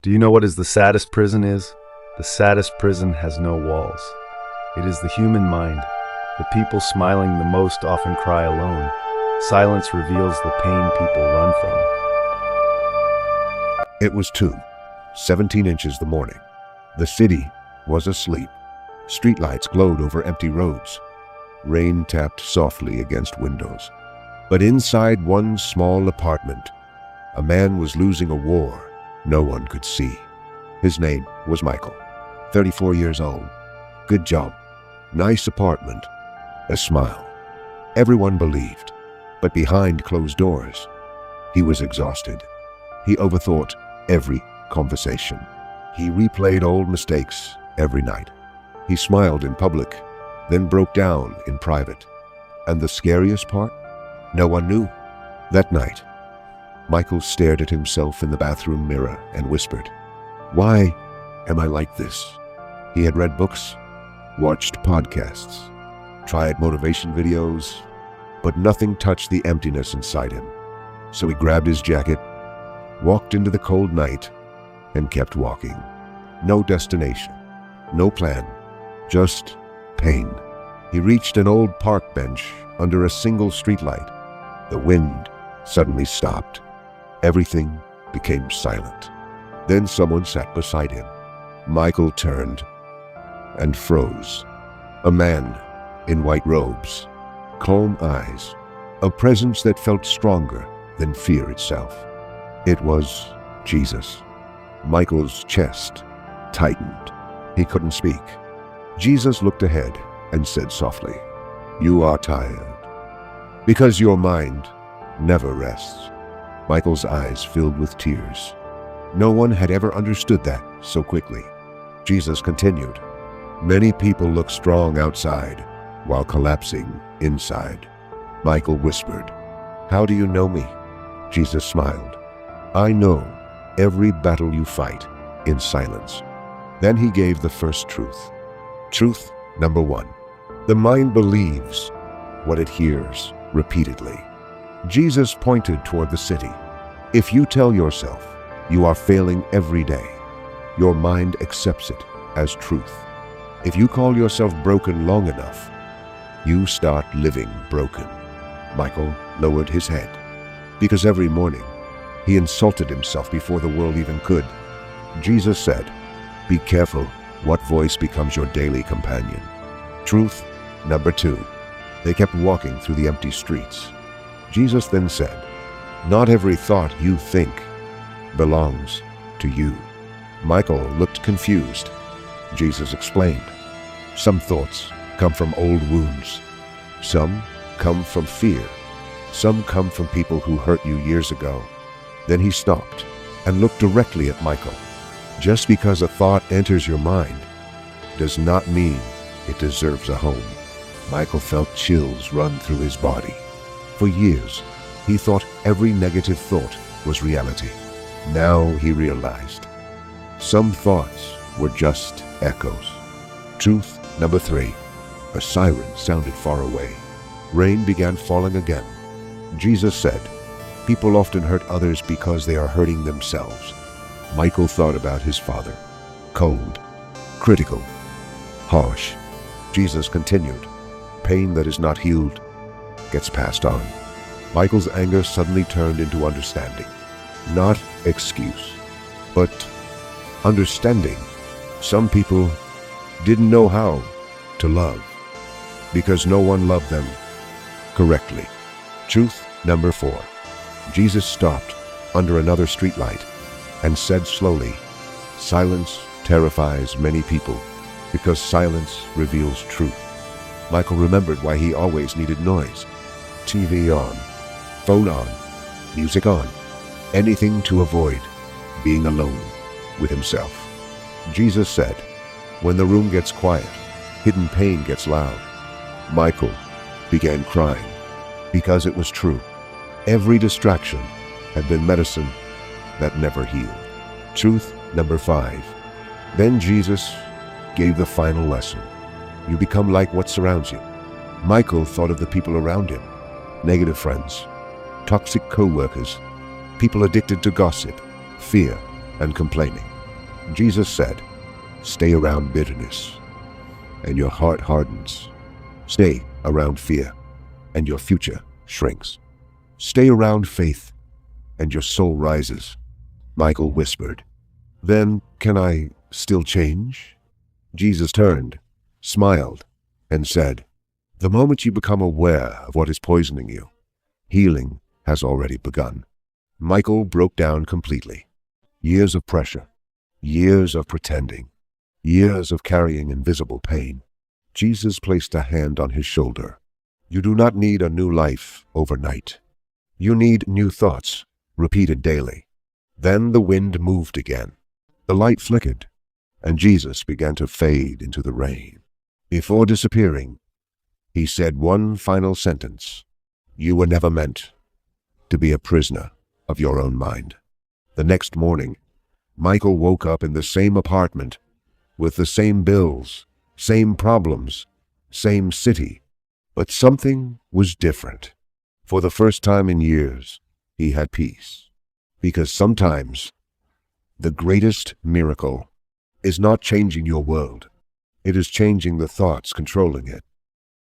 Do you know what is the saddest prison is? The saddest prison has no walls. It is the human mind. The people smiling the most often cry alone. Silence reveals the pain people run from. It was 17 inches the morning. The city was asleep. Streetlights glowed over empty roads. Rain tapped softly against windows. But inside one small apartment, a man was losing a war no one could see. His name was Michael, 34 years old. Good job. Nice apartment. A smile. Everyone believed. But behind closed doors, he was exhausted. He overthought every conversation. He replayed old mistakes every night. He smiled in public, then broke down in private. And the scariest part? No one knew. That night, Michael stared at himself in the bathroom mirror and whispered, "Why am I like this?" He had read books, watched podcasts, tried motivation videos, but nothing touched the emptiness inside him. So he grabbed his jacket, walked into the cold night, and kept walking. No destination, no plan, just pain. He reached an old park bench under a single streetlight. The wind suddenly stopped. Everything became silent. Then someone sat beside him. Michael turned and froze. A man in white robes, calm eyes, a presence that felt stronger than fear itself. It was Jesus. Michael's chest tightened. He couldn't speak. Jesus looked ahead and said softly, "You are tired, because your mind never rests." Michael's eyes filled with tears. No one had ever understood that so quickly. Jesus continued, "Many people look strong outside while collapsing inside." Michael whispered, "How do you know me?" Jesus smiled, "I know every battle you fight in silence." Then he gave the first truth. Truth number 1. The mind believes what it hears repeatedly. Jesus pointed toward the city. If you tell yourself you are failing every day, your mind accepts it as truth. If you call yourself broken long enough, you start living broken. Michael lowered his head, because every morning he insulted himself before the world even could. Jesus said, "Be careful what voice becomes your daily companion." Truth number 2. They kept walking through the empty streets. Jesus then said, "Not every thought you think belongs to you." Michael looked confused. Jesus explained, "Some thoughts come from old wounds. Some come from fear. Some come from people who hurt you years ago." Then he stopped and looked directly at Michael. Just because a thought enters your mind does not mean it deserves a home. Michael felt chills run through his body. For years, he thought every negative thought was reality. Now he realized some thoughts were just echoes. Truth number 3. A siren sounded far away. Rain began falling again. Jesus said, "People often hurt others because they are hurting themselves." Michael thought about his father. Cold, critical, harsh. Jesus continued, "Pain that is not healed gets passed on." Michael's anger suddenly turned into understanding. Not excuse, but understanding. Some people didn't know how to love because no one loved them correctly. Truth number 4. Jesus stopped under another streetlight and said slowly, "Silence terrifies many people because silence reveals truth." Michael remembered why he always needed noise. TV on, phone on, music on, anything to avoid being alone with himself. Jesus said, "When the room gets quiet, hidden pain gets loud." Michael began crying because it was true. Every distraction had been medicine that never healed. Truth number 5. Then Jesus gave the final lesson. You become like what surrounds you. Michael thought of the people around him. Negative friends, toxic co-workers, people addicted to gossip, fear, and complaining. Jesus said, "Stay around bitterness, and your heart hardens. Stay around fear, and your future shrinks. Stay around faith, and your soul rises." Michael whispered, "Then can I still change?" Jesus turned, smiled, and said, "The moment you become aware of what is poisoning you, healing has already begun." Michael broke down completely. Years of pressure, years of pretending, years of carrying invisible pain. Jesus placed a hand on his shoulder. "You do not need a new life overnight. You need new thoughts, repeated daily." Then the wind moved again. The light flickered, and Jesus began to fade into the rain. Before disappearing, he said one final sentence: "You were never meant to be a prisoner of your own mind." The next morning, Michael woke up in the same apartment, with the same bills, same problems, same city. But something was different. For the first time in years, he had peace. Because sometimes the greatest miracle is not changing your world. It is changing the thoughts controlling it.